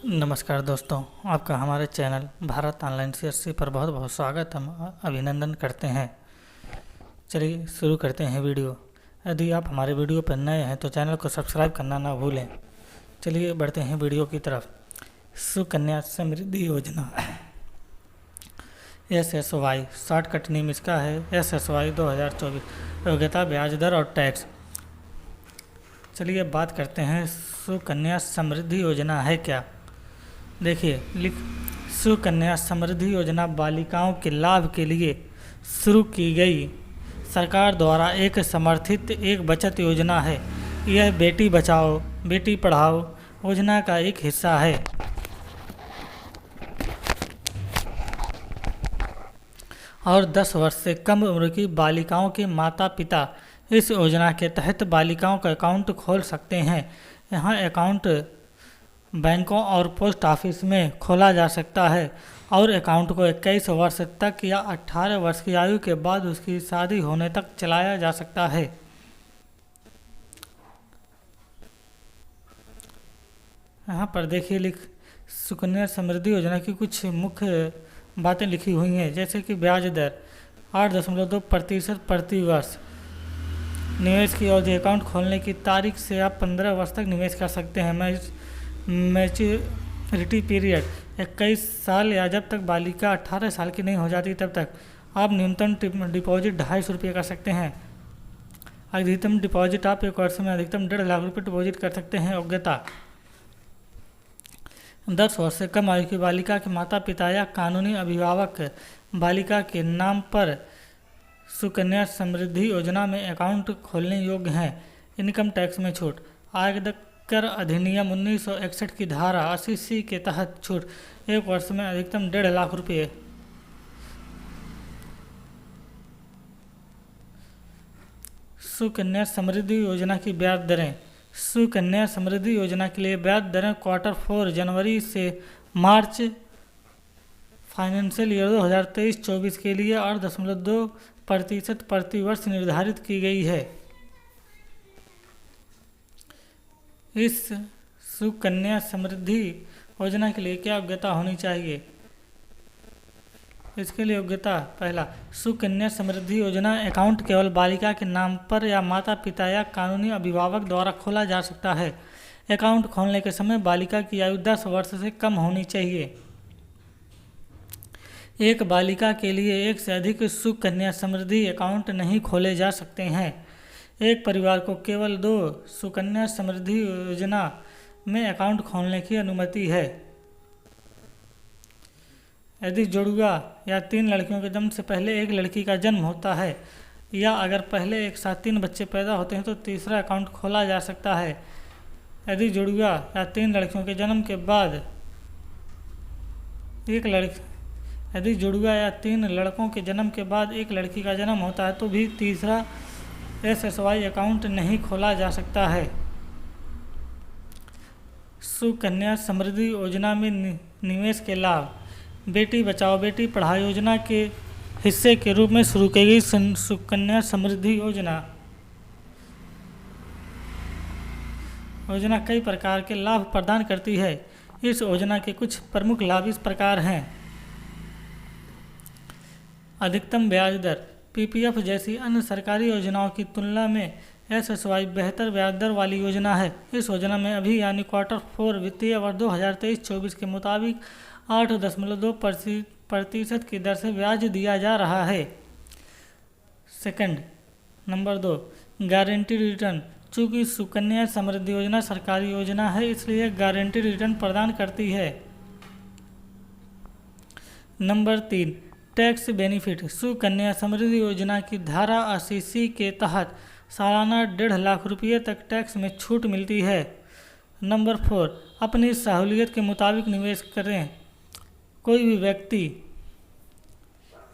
नमस्कार दोस्तों, आपका हमारे चैनल भारत ऑनलाइन सीएससी पर बहुत बहुत स्वागत। हम अभिनंदन करते हैं। चलिए शुरू करते हैं वीडियो। यदि आप हमारे वीडियो पर नए हैं तो चैनल को सब्सक्राइब करना ना भूलें। चलिए बढ़ते हैं वीडियो की तरफ। सुकन्या समृद्धि योजना SSY शॉर्टकट नेम इसका है SSY 2024। योग्यता, ब्याज दर और टैक्स। चलिए बात करते हैं सुकन्या समृद्धि योजना है क्या। देखिए सुकन्या समृद्धि योजना बालिकाओं के लाभ के लिए शुरू की गई सरकार द्वारा एक समर्थित एक बचत योजना है। यह बेटी बचाओ बेटी पढ़ाओ योजना का एक हिस्सा है। और 10 वर्ष से कम उम्र की बालिकाओं के माता पिता इस योजना के तहत बालिकाओं का अकाउंट खोल सकते हैं। यहाँ अकाउंट बैंकों और पोस्ट ऑफिस में खोला जा सकता है और अकाउंट को 21 वर्ष तक या 18 वर्ष की आयु के बाद उसकी शादी होने तक चलाया जा सकता है। यहाँ पर देखिए सुकन्या समृद्धि योजना की कुछ मुख्य बातें लिखी हुई हैं, जैसे कि ब्याज दर 8.2% प्रति वर्ष। निवेश की अवधि अकाउंट खोलने की तारीख से आप 15 वर्ष तक निवेश कर सकते हैं। मैच्योरिटी पीरियड 21 साल या जब तक बालिका 18 साल की नहीं हो जाती तब तक। आप न्यूनतम डिपॉजिट 250 रुपये कर सकते हैं। अधिकतम डिपॉजिट आप 1 वर्ष में अधिकतम 1.5 लाख रुपये डिपॉजिट कर सकते हैं। योग्यता 10 वर्ष से कम आयु की बालिका के माता पिता या कानूनी अभिभावक बालिका के नाम पर सुकन्या समृद्धि योजना में अकाउंट खोलने योग्य हैं। इनकम टैक्स में छूट। आयकर अधिनियम 1961 की धारा 80C के तहत छूट 1 वर्ष में अधिकतम 1.5 लाख रुपये। सुकन्या समृद्धि योजना की ब्याज दरें। सुकन्या समृद्धि योजना के लिए ब्याज दरें Q4 जनवरी से मार्च फाइनेंशियल ईयर 2023-24 के लिए 8.2% प्रति वर्ष निर्धारित की गई है। इस सुकन्या समृद्धि योजना के लिए क्या योग्यता होनी चाहिए। इसके लिए योग्यता पहला, सुकन्या समृद्धि योजना अकाउंट केवल बालिका के नाम पर या माता पिता या कानूनी अभिभावक द्वारा खोला जा सकता है। अकाउंट खोलने के समय बालिका की आयु 10 वर्ष से कम होनी चाहिए। एक बालिका के लिए एक से अधिक सुकन्या समृद्धि अकाउंट नहीं खोले जा सकते हैं। एक परिवार को केवल 2 सुकन्या समृद्धि योजना में अकाउंट खोलने की अनुमति है। यदि जुड़वा या 3 लड़कियों के जन्म से पहले एक लड़की का जन्म होता है या अगर पहले एक साथ 3 बच्चे पैदा होते हैं तो तीसरा अकाउंट खोला जा सकता है। यदि जुड़वा या 3 लड़कियों के जन्म के बाद यदि जुड़वा या 3 लड़कों के जन्म के बाद एक लड़की का जन्म होता है तो भी तीसरा SSY अकाउंट नहीं खोला जा सकता है। सुकन्या समृद्धि योजना में निवेश के लाभ। बेटी बचाओ बेटी पढ़ाओ योजना के हिस्से के रूप में शुरू की गई सुकन्या समृद्धि योजना कई प्रकार के लाभ प्रदान करती है। इस योजना के कुछ प्रमुख लाभ इस प्रकार हैं। अधिकतम ब्याज दर। PPF जैसी अन्य सरकारी योजनाओं की तुलना में SSY बेहतर ब्याज दर वाली योजना है। इस योजना में अभी यानी Q4 वित्तीय वर्ष 2023-24 के मुताबिक 8.2% की दर से ब्याज दिया जा रहा है। Number 2, guarantee return. चूँकि सुकन्या समृद्धि योजना सरकारी योजना है इसलिए गारंटी रिटर्न प्रदान करती है। Number 3, tax benefit. Sukanya Samriddhi Yojana की धारा 80C के तहत सालाना 1.5 लाख रुपये तक टैक्स में छूट मिलती है। नंबर 4, अपनी सहूलियत के मुताबिक निवेश करें। कोई भी व्यक्ति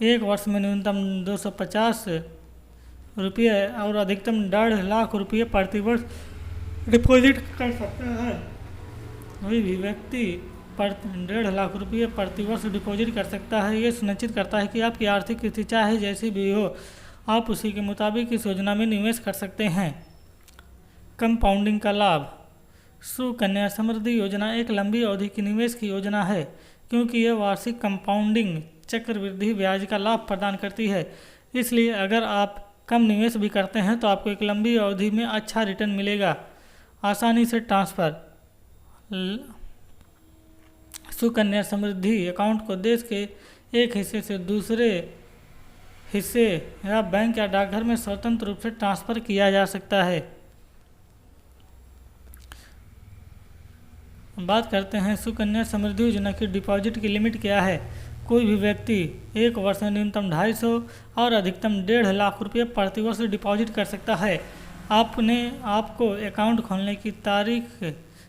1 वर्ष में न्यूनतम 250 रुपये और अधिकतम 1.5 लाख रुपये प्रति वर्ष डिपॉजिट कर सकता है। कोई भी व्यक्ति 1.5 लाख रुपये प्रति वर्ष डिपॉजिट कर सकता है। ये सुनिश्चित करता है कि आपकी आर्थिक स्थिति चाहे जैसी भी हो आप उसी के मुताबिक इस योजना में निवेश कर सकते हैं। कंपाउंडिंग का लाभ। सुकन्या समृद्धि योजना एक लंबी अवधि की निवेश की योजना है क्योंकि यह वार्षिक कंपाउंडिंग चक्रवृद्धि ब्याज का लाभ प्रदान करती है। इसलिए अगर आप कम निवेश भी करते हैं तो आपको एक लंबी अवधि में अच्छा रिटर्न मिलेगा। आसानी से ट्रांसफ़र। सुकन्या समृद्धि अकाउंट को देश के एक हिस्से से दूसरे हिस्से या बैंक या डाकघर में स्वतंत्र रूप से ट्रांसफ़र किया जा सकता है। बात करते हैं सुकन्या समृद्धि योजना की डिपॉजिट की लिमिट क्या है। कोई भी व्यक्ति एक वर्ष में न्यूनतम 250 और अधिकतम 1.5 लाख रुपये प्रतिवर्ष डिपॉजिट कर सकता है। आपको अकाउंट खोलने की तारीख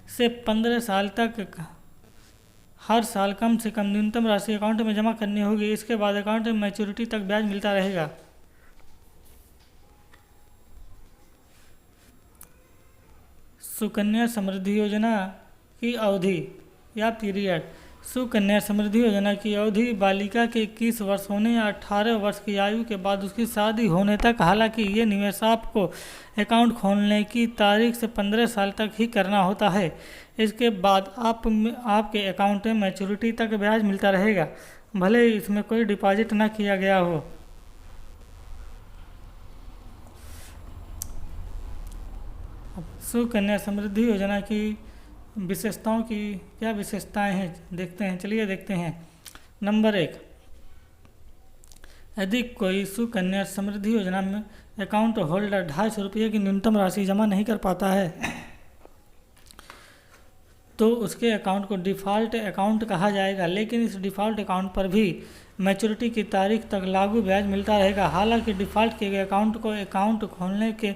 से 15 साल तक हर साल कम से कम न्यूनतम राशि अकाउंट में जमा करनी होगी। इसके बाद अकाउंट में मैच्योरिटी तक ब्याज मिलता रहेगा। सुकन्या समृद्धि योजना की अवधि या पीरियड। सुकन्या समृद्धि योजना की अवधि बालिका के 21 वर्ष होने या 18 वर्ष की आयु के बाद उसकी शादी होने तक। हालांकि ये निवेश आपको अकाउंट खोलने की तारीख से 15 साल तक ही करना होता है। इसके बाद आपके अकाउंट में मैच्योरिटी तक ब्याज मिलता रहेगा, भले ही इसमें कोई डिपॉजिट ना किया गया हो। सुकन्या समृद्धि योजना की विशेषताओं की क्या विशेषताएं हैं देखते हैं। चलिए देखते हैं। नंबर 1, यदि कोई सुकन्या समृद्धि योजना में अकाउंट होल्डर 250 रुपये की न्यूनतम राशि जमा नहीं कर पाता है तो उसके अकाउंट को डिफ़ॉल्ट अकाउंट कहा जाएगा, लेकिन इस डिफ़ॉल्ट अकाउंट पर भी मैच्योरिटी की तारीख तक लागू ब्याज मिलता रहेगा। हालांकि डिफ़ॉल्ट किए गए अकाउंट को अकाउंट खोलने के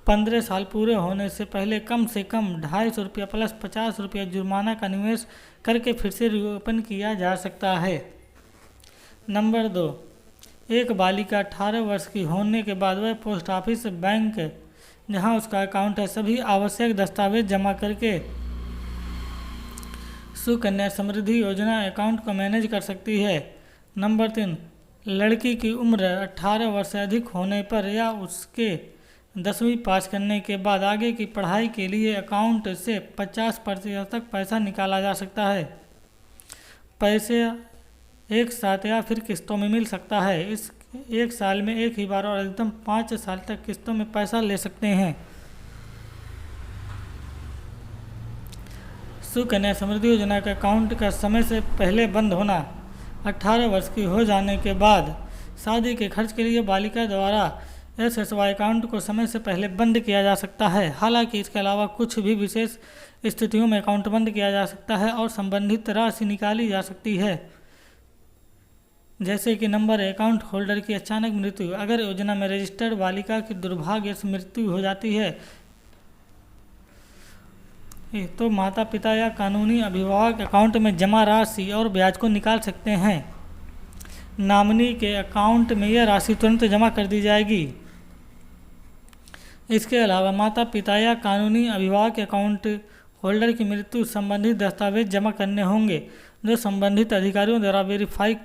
15 साल पूरे होने से पहले कम से कम 250 रुपये प्लस 50 रुपये जुर्माना का निवेश करके फिर से रीओपन किया जा सकता है। नंबर 2, एक बालिका 18 वर्ष की होने के बाद वह पोस्ट ऑफिस बैंक जहां उसका अकाउंट है सभी आवश्यक दस्तावेज जमा करके सुकन्या समृद्धि योजना अकाउंट को मैनेज कर सकती है। नंबर 3, लड़की की उम्र 18 वर्ष से अधिक होने पर या उसके 10वीं पास करने के बाद आगे की पढ़ाई के लिए अकाउंट से 50% तक पैसा निकाला जा सकता है। पैसे एक साथ या फिर किस्तों में मिल सकता है। इस एक साल में एक ही बार और अधिकतम 5 साल तक किस्तों में पैसा ले सकते हैं। सुकन्या समृद्धि योजना के अकाउंट का समय से पहले बंद होना। 18 वर्ष की हो जाने के बाद शादी के खर्च के लिए बालिका द्वारा SSY अकाउंट को समय से पहले बंद किया जा सकता है। हालांकि इसके अलावा कुछ भी विशेष स्थितियों में अकाउंट बंद किया जा सकता है और संबंधित राशि निकाली जा सकती है, जैसे कि नंबर 1, अकाउंट होल्डर की अचानक मृत्यु। अगर योजना में रजिस्टर्ड बालिका की दुर्भाग्य से मृत्यु हो जाती है तो माता पिता या कानूनी अभिभावक अकाउंट में जमा राशि और ब्याज को निकाल सकते हैं। नॉमिनी के अकाउंट में यह राशि तुरंत जमा कर दी जाएगी। इसके अलावा माता पिता या कानूनी अभिभावक अकाउंट होल्डर की मृत्यु संबंधित दस्तावेज जमा करने होंगे जो संबंधित अधिकारियों द्वारा वेरीफाई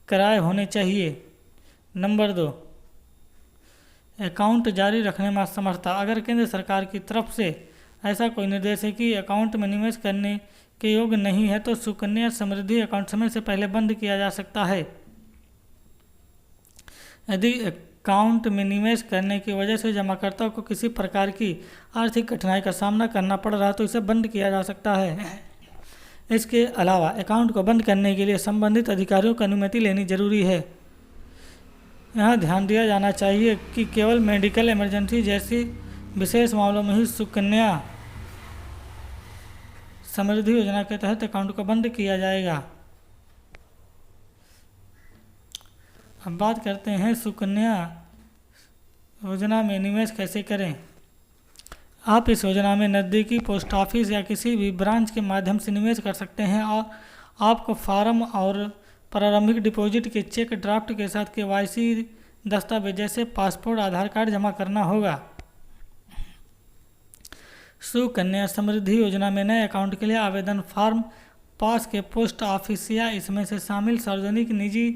कराए होने चाहिए। नंबर 2, अकाउंट जारी रखने में असमर्थता। अगर केंद्र सरकार की तरफ से ऐसा कोई निर्देश है कि अकाउंट में निवेश करने के योग्य नहीं है तो सुकन्या समृद्धि अकाउंट समय से पहले बंद किया जा सकता है। यदि अकाउंट में निवेश करने की वजह से जमाकर्ता को किसी प्रकार की आर्थिक कठिनाई का सामना करना पड़ रहा है तो इसे बंद किया जा सकता है। इसके अलावा अकाउंट को बंद करने के लिए संबंधित अधिकारियों की अनुमति लेनी जरूरी है। यहाँ ध्यान दिया जाना चाहिए कि केवल मेडिकल इमरजेंसी जैसी विशेष मामलों में ही सुकन्या समृद्धि योजना के तहत अकाउंट को बंद किया जाएगा। अब बात करते हैं सुकन्या योजना में निवेश कैसे करें। आप इस योजना में नज़दीकी पोस्ट ऑफिस या किसी भी ब्रांच के माध्यम से निवेश कर सकते हैं और आपको फॉर्म और प्रारंभिक डिपॉजिट के चेक ड्राफ्ट के साथ KYC दस्तावेज जैसे पासपोर्ट, आधार कार्ड जमा करना होगा। सुकन्या समृद्धि योजना में नए अकाउंट के लिए आवेदन फॉर्म पास के पोस्ट ऑफिस या इसमें से शामिल सार्वजनिक निजी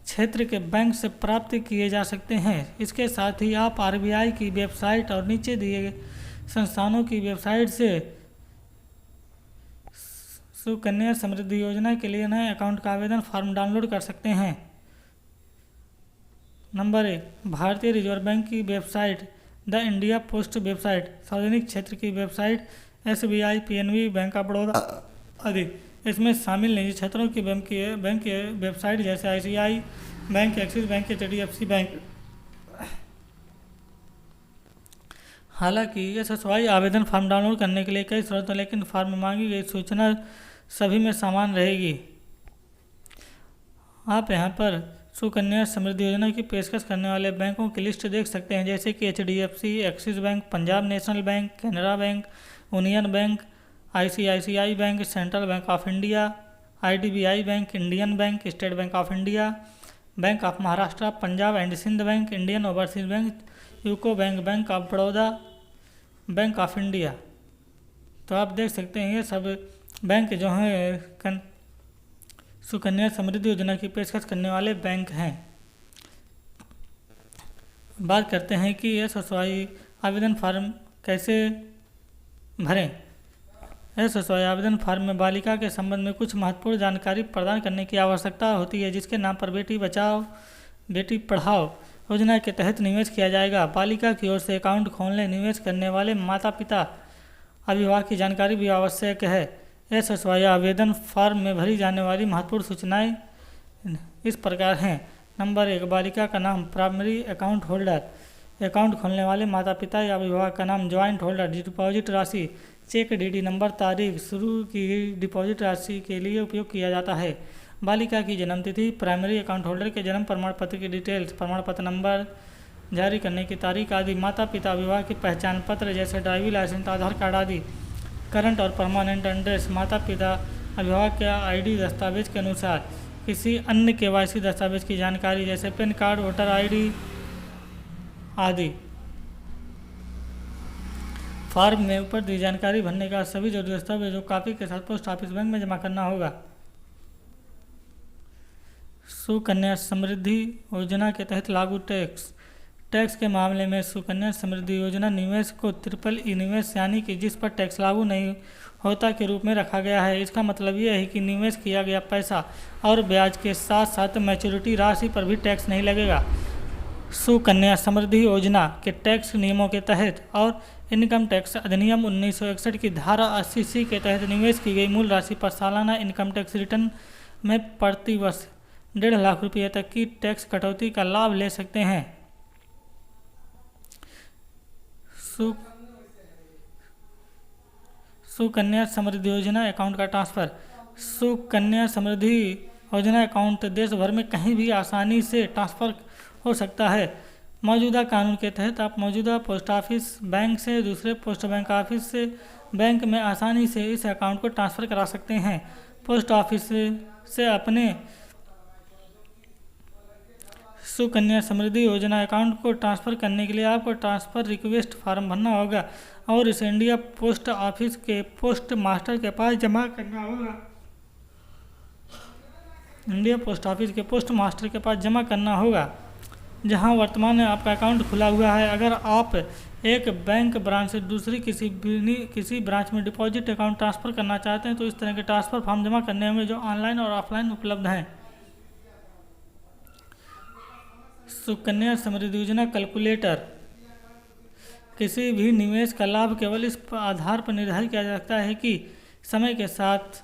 क्षेत्र के बैंक से प्राप्त किए जा सकते हैं। इसके साथ ही आप RBI की वेबसाइट और नीचे दिए गए संस्थानों की वेबसाइट से सुकन्या समृद्धि योजना के लिए नए अकाउंट का आवेदन फॉर्म डाउनलोड कर सकते हैं। नंबर 1, भारतीय रिजर्व बैंक की website, the India post website, सार्वजनिक क्षेत्र की website, SBI, PNB, bank of Baroda आदि। इसमें शामिल निजी क्षेत्रों की बैंक की वेबसाइट जैसे ICI bank, axis bank, HDFC bank. हालांकि SSY आवेदन फॉर्म डाउनलोड करने के लिए कई शर्तें, लेकिन फॉर्म में मांगी गई सूचना सभी में समान रहेगी। आप यहां पर सुकन्या समृद्धि योजना की पेशकश करने वाले बैंकों की लिस्ट देख सकते हैं, जैसे कि HDFC, Axis Bank, Punjab National Bank, Canara Bank, Union Bank, ICICI Bank, Central Bank of India, IDBI Bank, Indian Bank, State Bank of India, Bank of Maharashtra, Punjab and Sindh Bank, Indian Overseas Bank, UCO Bank, Bank of Baroda, Bank of India. तो आप देख सकते हैं ये सब bank जो हैं सुकन्या समृद्धि योजना की पेशकश करने वाले बैंक हैं। बात करते हैं कि SSY आवेदन फॉर्म कैसे भरें। SSY आवेदन फॉर्म में बालिका के संबंध में कुछ महत्वपूर्ण जानकारी प्रदान करने की आवश्यकता होती है, जिसके नाम पर बेटी बचाओ बेटी पढ़ाओ योजना के तहत निवेश किया जाएगा। बालिका की ओर से अकाउंट खोलने निवेश करने वाले माता पिता अभिभावक की जानकारी भी आवश्यक है। SSY आवेदन फॉर्म में भरी जाने वाली महत्वपूर्ण सूचनाएं इस प्रकार हैं। नंबर 1, बालिका का नाम, प्राइमरी अकाउंट होल्डर, अकाउंट खोलने वाले माता पिता या अभिभावक का नाम, ज्वाइंट होल्डर, डिपॉजिट राशि, चेक, DD नंबर, तारीख, शुरू की गई डिपॉजिट राशि के लिए उपयोग किया जाता है। बालिका की जन्मतिथि, प्राइमरी अकाउंट होल्डर के जन्म प्रमाण पत्र की डिटेल्स, प्रमाण पत्र नंबर, जारी करने की तारीख आदि। माता पिता अभिभावक के पहचान पत्र जैसे ड्राइविंग लाइसेंस, आधार कार्ड आदि। करंट और परमानेंट एड्रेस, माता पिता अभिभावक के ID दस्तावेज के अनुसार किसी अन्य KYC दस्तावेज की जानकारी जैसे पैन कार्ड, वोटर ID आदि। फॉर्म में ऊपर दी जानकारी भरने का सभी जरूरी दस्तावेजों कॉपी के साथ पोस्ट ऑफिस बैंक में जमा करना होगा। सुकन्या समृद्धि योजना के तहत लागू टैक्स के मामले में सुकन्या समृद्धि योजना निवेश को EEE निवेश यानी कि जिस पर टैक्स लागू नहीं होता के रूप में रखा गया है। इसका मतलब यह है कि निवेश किया गया पैसा और ब्याज के साथ साथ मैच्योरिटी राशि पर भी टैक्स नहीं लगेगा। सुकन्या समृद्धि योजना के टैक्स नियमों के तहत और इनकम टैक्स अधिनियम 1961 की धारा 80C के तहत निवेश की गई मूल राशि पर सालाना इनकम टैक्स रिटर्न में प्रति वर्ष 1.5 लाख रुपये तक की टैक्स कटौती का लाभ ले सकते हैं। सुकन्या समृद्धि योजना अकाउंट का ट्रांसफर। सुकन्या समृद्धि योजना अकाउंट देश भर में कहीं भी आसानी से ट्रांसफर हो सकता है। मौजूदा कानून के तहत आप मौजूदा पोस्ट ऑफिस बैंक से दूसरे पोस्ट बैंक ऑफिस से बैंक में आसानी से इस अकाउंट को ट्रांसफ़र करा सकते हैं। पोस्ट ऑफिस से अपने सुकन्या समृद्धि योजना अकाउंट को ट्रांसफ़र करने के लिए आपको ट्रांसफ़र रिक्वेस्ट फॉर्म भरना होगा और इसे इंडिया पोस्ट ऑफिस के पोस्ट मास्टर के पास जमा करना होगा। इंडिया पोस्ट ऑफिस के पोस्ट मास्टर के पास जमा करना होगा जहां वर्तमान में आपका अकाउंट खुला हुआ है। अगर आप एक बैंक ब्रांच से दूसरी किसी ब्रांच में डिपॉजिट अकाउंट ट्रांसफ़र करना चाहते हैं तो इस तरह के ट्रांसफ़र फॉर्म जमा करने होंगे जो ऑनलाइन और ऑफलाइन उपलब्ध हैं। सुकन्या समृद्धि योजना कैलकुलेटर। किसी भी निवेश का लाभ केवल इस आधार पर निर्धारित किया जा सकता है कि समय के साथ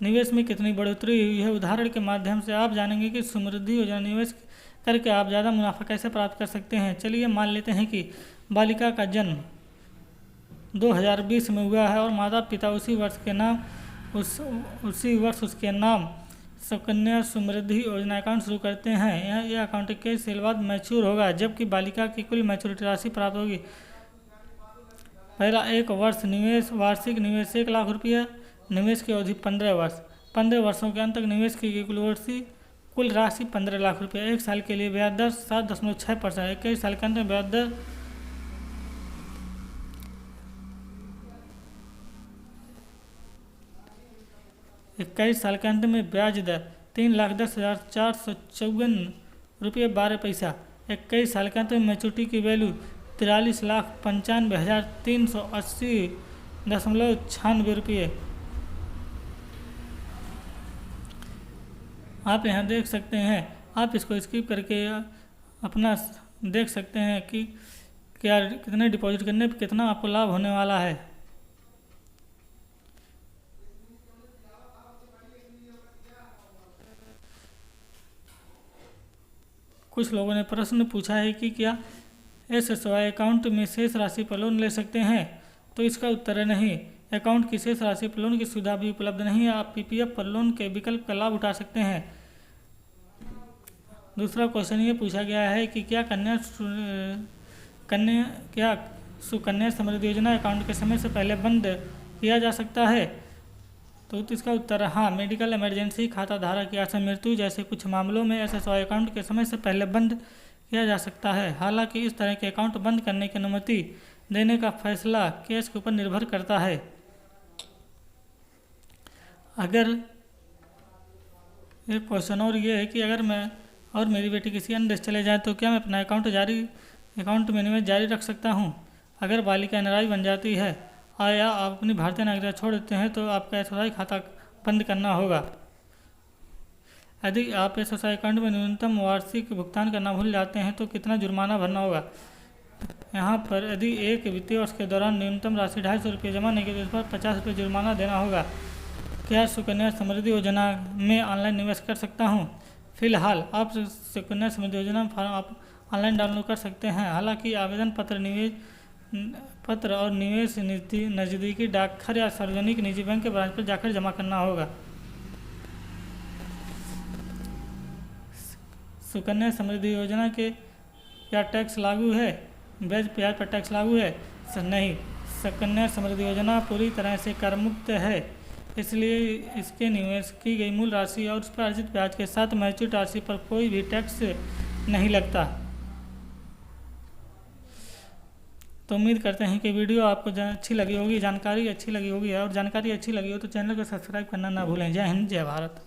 निवेश में कितनी बढ़ोतरी हुई है। उदाहरण के माध्यम से आप जानेंगे कि समृद्धि योजना निवेश करके आप ज़्यादा मुनाफा कैसे प्राप्त कर सकते हैं। चलिए मान लेते हैं कि बालिका का जन्म 2020 में हुआ है और माता पिता उसी वर्ष उसके नाम सुकन्या समृद्धि योजना अकाउंट शुरू करते हैं। यह अकाउंट 21 साल बाद मैच्योर होगा जबकि बालिका की कुल मैच्योरिटी राशि प्राप्त होगी। पहला 1 वर्ष निवेश, वार्षिक निवेश 1 लाख रुपया, निवेश की अवधि 15 वर्ष। 15 वर्षों के अंत तक निवेश की कुल राशि 15 लाख रुपये। 1 साल के लिए ब्याज दर 7.6%। 21 साल के अंत में ब्याज दर 3,10,454 रुपये 12 पैसा। 21 साल के अंत में मैच्योरिटी की वैल्यू 43,95,380.96 रुपये। आप यहाँ देख सकते हैं, आप इसको स्किप करके अपना देख सकते हैं कि क्या कितने डिपॉजिट करने पर कितना आपको लाभ होने वाला है। कुछ लोगों ने प्रश्न पूछा है कि क्या SSY अकाउंट में शेष राशि पर लोन ले सकते हैं, तो इसका उत्तर है नहीं। अकाउंट की शेष राशि पर लोन की सुविधा भी उपलब्ध नहीं है। आप PPF पर लोन के विकल्प का लाभ उठा सकते हैं। दूसरा क्वेश्चन ये पूछा गया है कि क्या सुकन्या समृद्धि योजना अकाउंट के समय से पहले बंद किया जा सकता है, तो इसका उत्तर है हाँ। मेडिकल इमरजेंसी, खाता धारक की अचानक मृत्यु जैसे कुछ मामलों में SSY अकाउंट के समय से पहले बंद किया जा सकता है। हालांकि इस तरह के अकाउंट बंद करने की अनुमति देने का फैसला केस के ऊपर निर्भर करता है। अगर एक क्वेश्चन और ये है कि अगर मैं और मेरी बेटी किसी अन्य देश चले जाए तो क्या मैं अपना अकाउंट में निवेश जारी रख सकता हूँ? अगर बालिका नाराज बन जाती है या आप अपनी भारतीय नागरिकता छोड़ देते हैं तो आपका SSY खाता बंद करना होगा। यदि आप SSY अकाउंट में न्यूनतम वार्षिक भुगतान करना भूल जाते हैं तो कितना जुर्माना भरना होगा? यहाँ पर यदि एक वित्तीय वर्ष के दौरान न्यूनतम राशि 250 रुपये जमा नहीं की तो इस पर 50 रुपये जुर्माना देना होगा। क्या सुकन्या समृद्धि योजना में ऑनलाइन निवेश कर सकता हूँ? फिलहाल आप सुकन्या समृद्धि योजना फॉर्म आप ऑनलाइन डाउनलोड कर सकते हैं। हालांकि आवेदन पत्र और निवेश नज़दीकी डाकघर या सार्वजनिक निजी बैंक के ब्रांच पर जाकर जमा करना होगा। सुकन्या समृद्धि योजना के क्या टैक्स लागू है? ब्याज पर टैक्स लागू है? नहीं, सुकन्या समृद्धि योजना पूरी तरह से कर मुक्त है, इसलिए इसके निवेश की गई मूल राशि और उस पर अर्जित ब्याज के साथ मैच्योर राशि पर कोई भी टैक्स नहीं लगता। तो उम्मीद करते हैं कि वीडियो आपको अच्छी लगी होगी, जानकारी अच्छी लगी होगी, और जानकारी अच्छी लगी हो तो चैनल को सब्सक्राइब करना ना भूलें। जय हिंद, जय भारत।